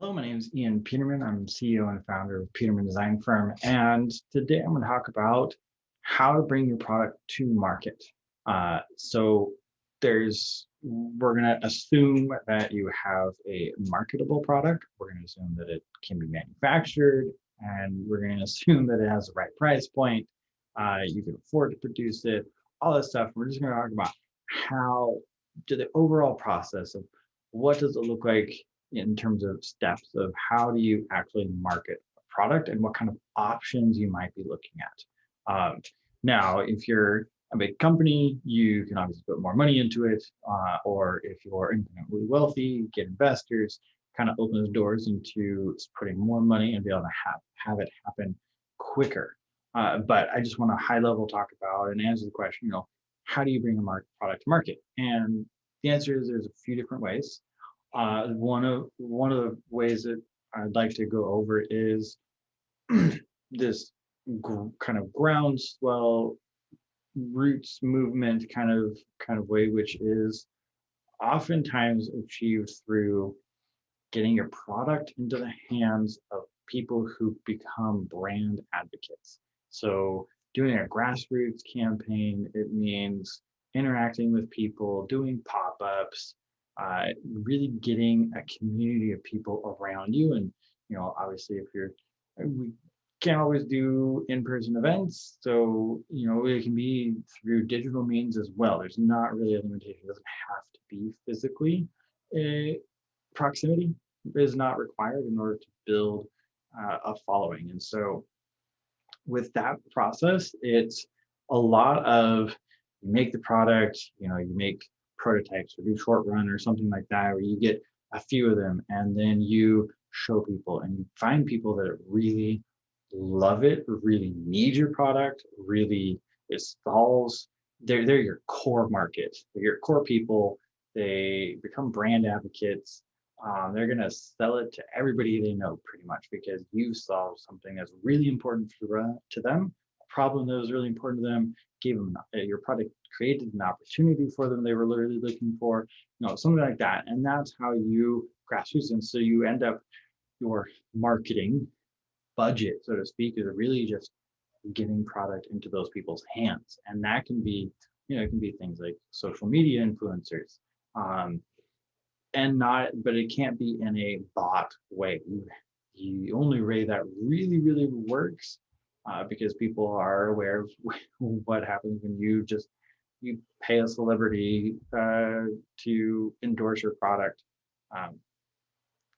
Hello, my name is Ian Peterman. I'm CEO and founder of Peterman Design Firm. And today I'm going to talk about how to bring your product to market. So we're going to assume that you have a marketable product. We're going to assume that it can be manufactured, and we're going to assume that it has the right price point. You can afford to produce it, all this stuff. We're just going to talk about how to the overall process of what does it look like in terms of steps of how do you actually market a product and what kind of options you might be looking at. Now, if you're a big company, you can obviously put more money into it, or if you're infinitely wealthy, get investors, kind of opens doors into putting more money and be able to have it happen quicker. But I just want to high level talk about and answer the question, how do you bring a product to market? And the answer is there's a few different ways. One of the ways that I'd like to go over is this kind of groundswell roots movement kind of way, which is oftentimes achieved through getting your product into the hands of people who become brand advocates. So doing a grassroots campaign, it means interacting with people, doing pop-ups, really getting a community of people around you. And, obviously we can't always do in-person events. So, it can be through digital means as well. There's not really a limitation. It doesn't have to be physically. Proximity is not required in order to build a following. And so with that process, it's a lot of you make the product, you make prototypes or do short run or something like that, where you get a few of them and then you show people and you find people that really love it, really need your product, really it solves they're your core market, they're your core people, they become brand advocates. They're going to sell it to everybody they know pretty much because you solved something that's really important to them, a problem that was really important to them, gave them your product created an opportunity for them they were literally looking for, something like that. And that's how you grassroots. And so you end up your marketing budget, so to speak, is really just getting product into those people's hands. And that can be, it can be things like social media influencers. Um, but it can't be in a bot way. The only way that really works, because people are aware of what happens when you pay a celebrity to endorse your product. Um,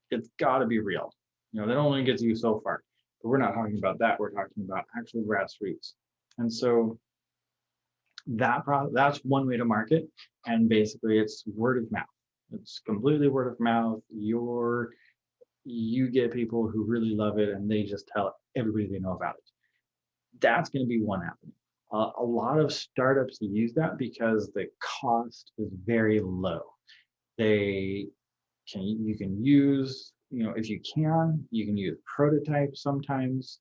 it's got to be real. That only gets you so far. But we're not talking about that. We're talking about actual grassroots. And so that's one way to market, and basically it's word of mouth. It's completely word of mouth. You get people who really love it and they just tell everybody they know about it. That's going to be one avenue. A lot of startups use that because the cost is very low. They you can use, if you can use prototypes sometimes,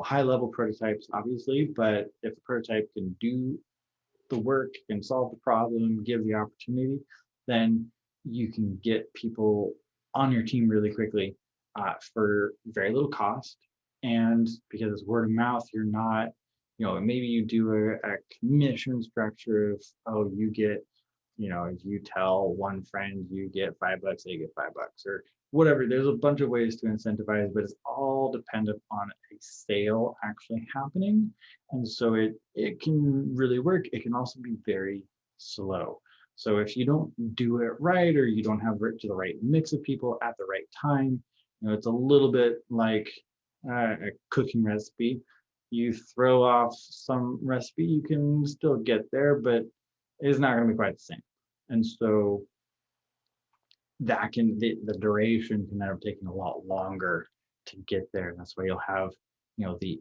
high level prototypes obviously, but if the prototype can do the work and solve the problem, give the opportunity, then you can get people on your team really quickly, for very little cost. And because it's word of mouth, you're not, maybe you do a commission structure of, oh, you get, if you tell one friend you get $5, they get $5 or whatever. There's a bunch of ways to incentivize, but it's all dependent on a sale actually happening. And so it can really work. It can also be very slow. So if you don't do it right, or you don't have to the right mix of people at the right time, it's a little bit like a cooking recipe. You throw off some recipe, you can still get there, but it's not going to be quite the same. And so the duration can end up taking a lot longer to get there. And that's why you'll have, the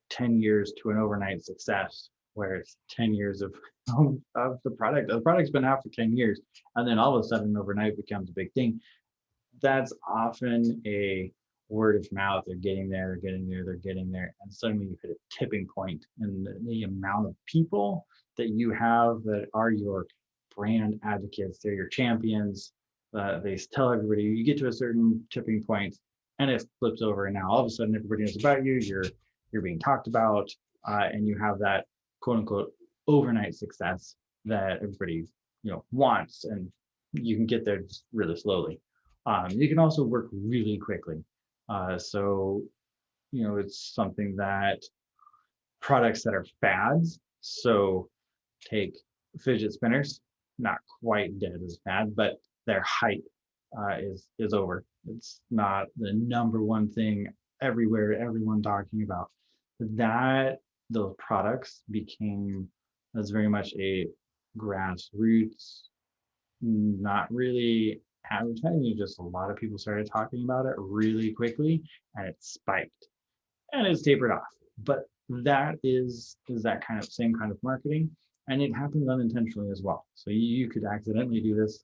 10 years to an overnight success, where it's 10 years of the product. The product's been out for 10 years, and then all of a sudden overnight becomes a big thing. That's often a word of mouth. They're getting there, they're getting there, they're getting there. And suddenly you hit a tipping point in the amount of people that you have that are your brand advocates. They're your champions. They tell everybody you get to a certain tipping point, and it flips over, and now all of a sudden everybody knows about you. You're being talked about, and you have that quote unquote overnight success that everybody wants, and you can get there just really slowly. You can also work really quickly. So it's something that products that are fads. So take fidget spinners, not quite dead as fad, but their hype is over. It's not the number one thing everywhere, everyone talking about. That those products became as very much a grassroots, not really advertising, just a lot of people started talking about it really quickly, and it spiked and it's tapered off. But that is that kind of same kind of marketing, and it happens unintentionally as well. So you could accidentally do this.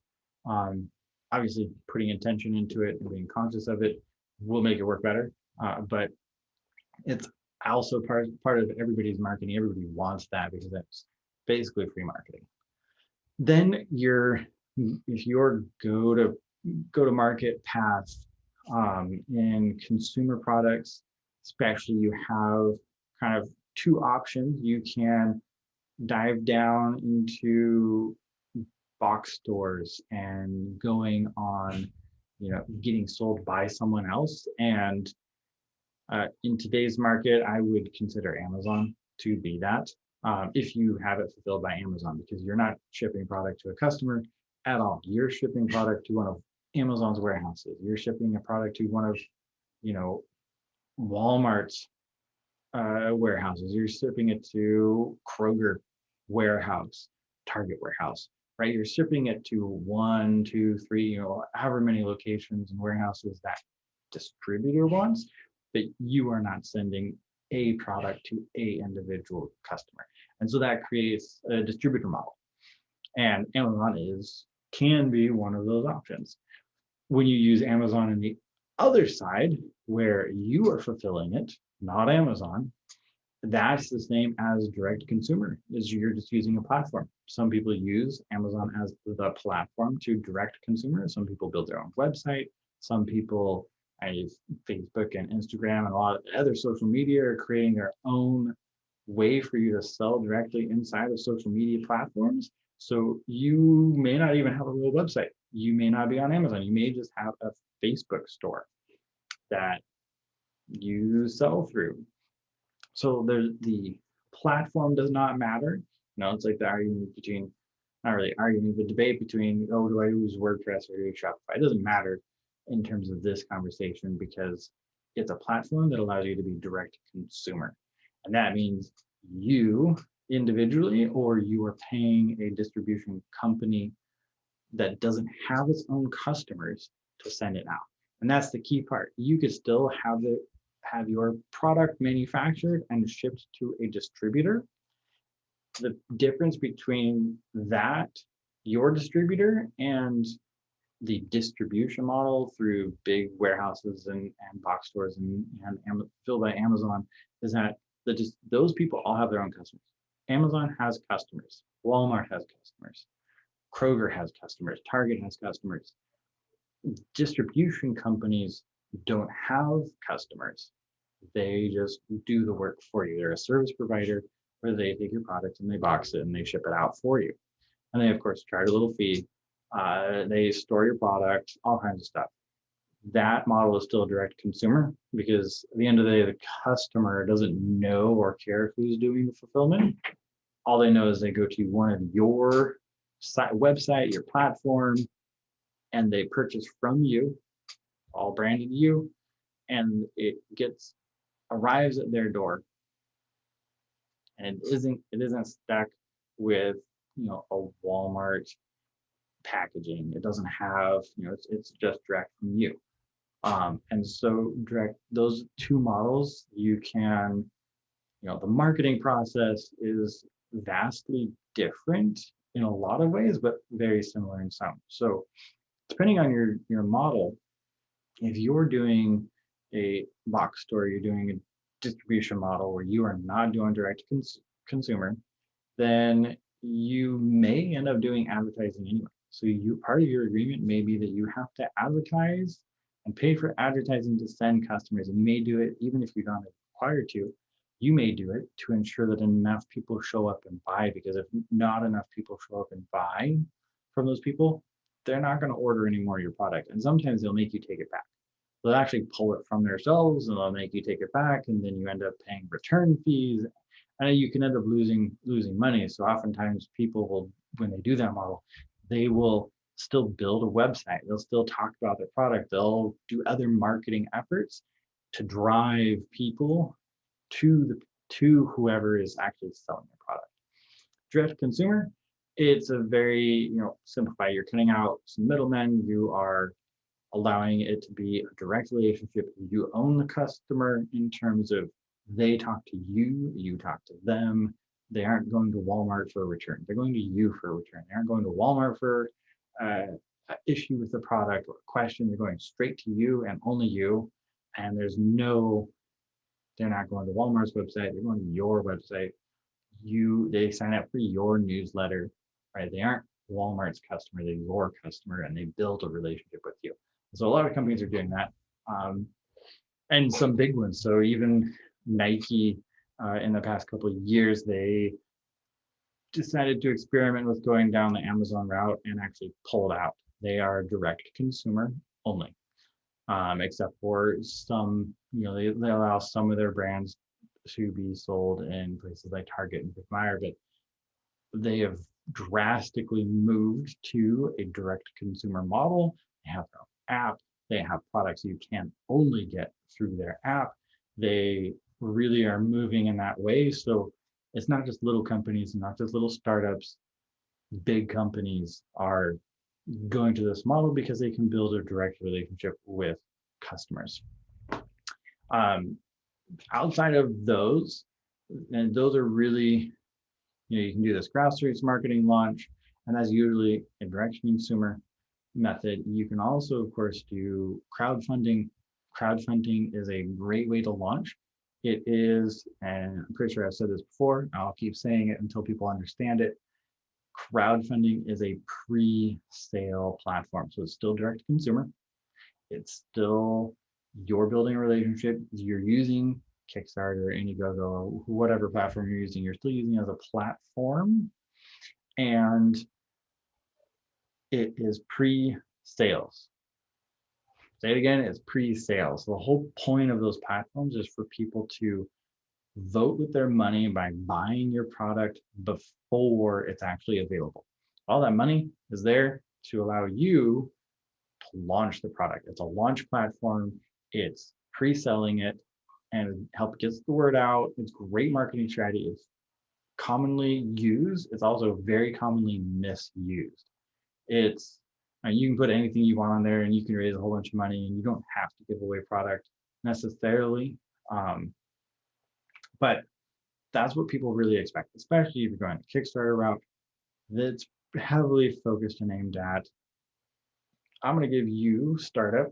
Um, Obviously, putting intention into it and being conscious of it will make it work better. But it's also part of everybody's marketing. Everybody wants that because that's basically free marketing. Then if your go to market path in consumer products, especially, you have kind of two options. You can dive down into box stores and going on, getting sold by someone else. And in today's market, I would consider Amazon to be that, if you have it fulfilled by Amazon, because you're not shipping product to a customer at all. You're shipping product to one of Amazon's warehouses. You're shipping a product to one of, Walmart's warehouses. You're shipping it to Kroger warehouse, Target warehouse, right? You're shipping it to one, two, three, however many locations and warehouses that distributor wants, but you are not sending a product to a individual customer. And so that creates a distributor model. And Amazon can be one of those options. When you use Amazon on the other side, where you are fulfilling it, not Amazon, that's the same as direct consumer, is you're just using a platform. Some people use Amazon as the platform to direct consumer. Some people build their own website. Some people use Facebook and Instagram and a lot of other social media are creating their own way for you to sell directly inside of social media platforms. So you may not even have a real website. You may not be on Amazon. You may just have a Facebook store that you sell through. So the platform does not matter. It's like the argument between, not really argument, the debate between, do I use WordPress or do I use Shopify? It doesn't matter in terms of this conversation, because it's a platform that allows you to be direct consumer. And that means you individually, or you are paying a distribution company that doesn't have its own customers to send it out. And that's the key part. You could still have your product manufactured and shipped to a distributor. The difference between that, your distributor, and the distribution model through big warehouses and box stores and filled by Amazon, is that those people all have their own customers. Amazon has customers. Walmart has customers. Kroger has customers. Target has customers. Distribution companies don't have customers. They just do the work for you. They're a service provider where they take your product and they box it and they ship it out for you. And they, of course, charge a little fee. They store your product, all kinds of stuff. That model is still direct consumer, because at the end of the day, the customer doesn't know or care who's doing the fulfillment. All they know is they go to one of your website, your platform, and they purchase from you, all branded you, and it arrives at their door, and it isn't stuck with a Walmart packaging. It doesn't have, it's just direct from you. And so those two models, you can, the marketing process is vastly different in a lot of ways, but very similar in some. So depending on your model, if you're doing a box store, you're doing a distribution model where you are not doing direct consumer, then you may end up doing advertising anyway. So part of your agreement may be that you have to advertise and pay for advertising to send customers. And you may do it even if you're not required to. You may do it to ensure that enough people show up and buy, because if not enough people show up and buy from those people, they're not going to order any more of your product. And sometimes they'll make you take it back. They'll actually pull it from themselves and they'll make you take it back, and then you end up paying return fees, and you can end up losing money. So oftentimes people will, when they do that model, they will still build a website. They'll still talk about their product. They'll do other marketing efforts to drive people to whoever is actually selling the product. Direct consumer, it's a very, simplified. You're cutting out some middlemen. You are allowing it to be a direct relationship. You own the customer in terms of they talk to you, you talk to them. They aren't going to Walmart for a return. They're going to you for a return. They aren't going to Walmart for an issue with the product or a question. They're going straight to you and only you. And they're not going to Walmart's website. They're going to your website. They sign up for your newsletter, right? They aren't Walmart's customer. They're your customer, and they build a relationship with you. So a lot of companies are doing that, and some big ones. So even Nike, in the past couple of years, they decided to experiment with going down the Amazon route and actually pulled out. They are direct consumer only, except for some, they allow some of their brands to be sold in places like Target and Meyer, but they have drastically moved to a direct consumer model. They have their own app. They have products you can only get through their app. They really are moving in that way. So it's not just little companies, not just little startups. Big companies are going to this model because they can build a direct relationship with customers. Outside of those, and those are really, you can do this grassroots marketing launch, and that's usually a direct consumer method. You can also, of course, do crowdfunding. Crowdfunding is a great way to launch. It is, and I'm pretty sure I've said this before, I'll keep saying it until people understand it. Crowdfunding is a pre-sale platform. So it's still direct to consumer. It's still, you're building a relationship. You're using Kickstarter, Indiegogo, whatever platform you're using, you're still using it as a platform. And it is pre-sales. Say it again, it's pre-sales. The whole point of those platforms is for people to vote with their money by buying your product before it's actually available. All that money is there to allow you to launch the product. It's a launch platform. It's pre-selling it and help get the word out. It's great marketing strategy. It's commonly used. It's also very commonly misused. It's, you can put anything you want on there and you can raise a whole bunch of money and you don't have to give away product necessarily. But that's what people really expect, especially if you're going to Kickstarter route. That's heavily focused and aimed at, I'm going to give you startup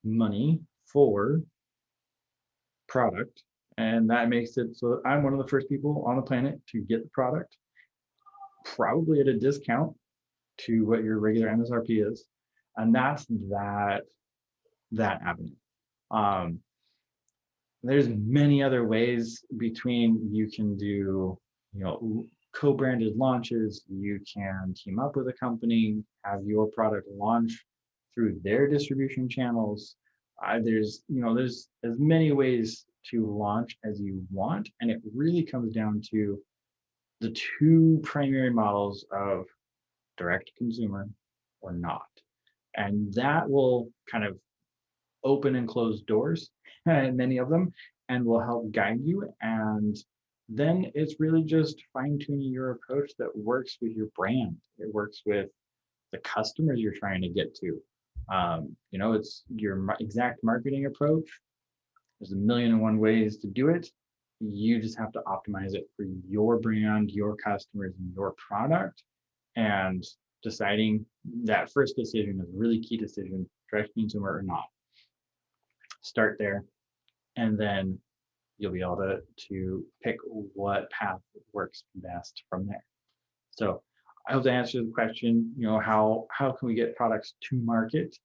money for product. And that makes it so that I'm one of the first people on the planet to get the product, probably at a discount to what your regular MSRP is. And that's that avenue. There's many other ways between, you can do, co-branded launches. You can team up with a company, have your product launch through their distribution channels. There's as many ways to launch as you want, and it really comes down to the two primary models of direct consumer or not, and that will kind of open and close doors, many of them, and will help guide you. And then it's really just fine-tuning your approach that works with your brand. It works with the customers you're trying to get to. It's your exact marketing approach. There's a million and one ways to do it. You just have to optimize it for your brand, your customers, and your product. And deciding, that first decision is a really key decision, direct consumer or not. Start there, and then you'll be able to pick what path works best from there. So I hope to answer the question, how can we get products to market,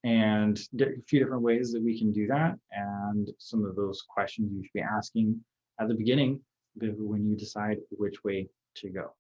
and a few different ways that we can do that, and some of those questions you should be asking at the beginning when you decide which way to go.